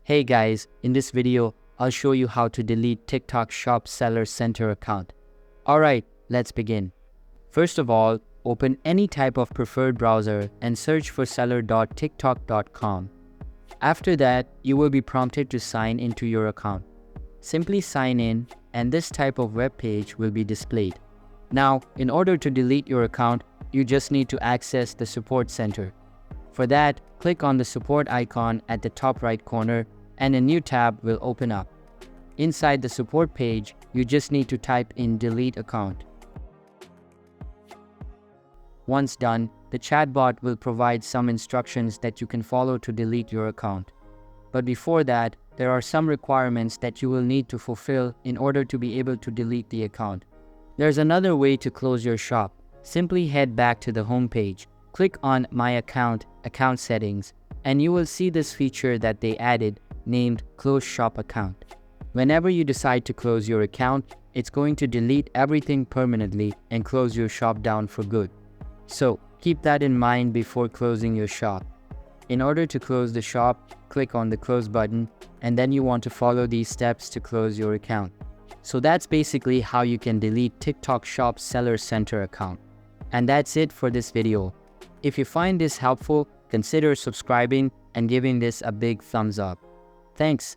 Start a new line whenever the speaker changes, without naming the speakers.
Hey guys, in this video, I'll show you how to delete TikTok Shop Seller Center account. Alright, let's begin. First of all, open any type of preferred browser and search for seller.tiktok.com. After that, you will be prompted to sign into your account. Simply sign in and this type of web page will be displayed. Now, in order to delete your account, you just need to access the support center. For that, click on the support icon at the top right corner and a new tab will open up. Inside the support page, you just need to type in delete account. Once done, the chatbot will provide some instructions that you can follow to delete your account. But before that, there are some requirements that you will need to fulfill in order to be able to delete the account. There's another way to close your shop. Simply head back to the home page. Click on My Account, Account Settings, and you will see this feature that they added named Close Shop Account. Whenever you decide to close your account, it's going to delete everything permanently and close your shop down for good. So, keep that in mind before closing your shop. In order to close the shop, click on the Close button, and then you want to follow these steps to close your account. So that's basically how you can delete TikTok Shop Seller Center account. And that's it for this video. If you find this helpful, consider subscribing and giving this a big thumbs up. Thanks.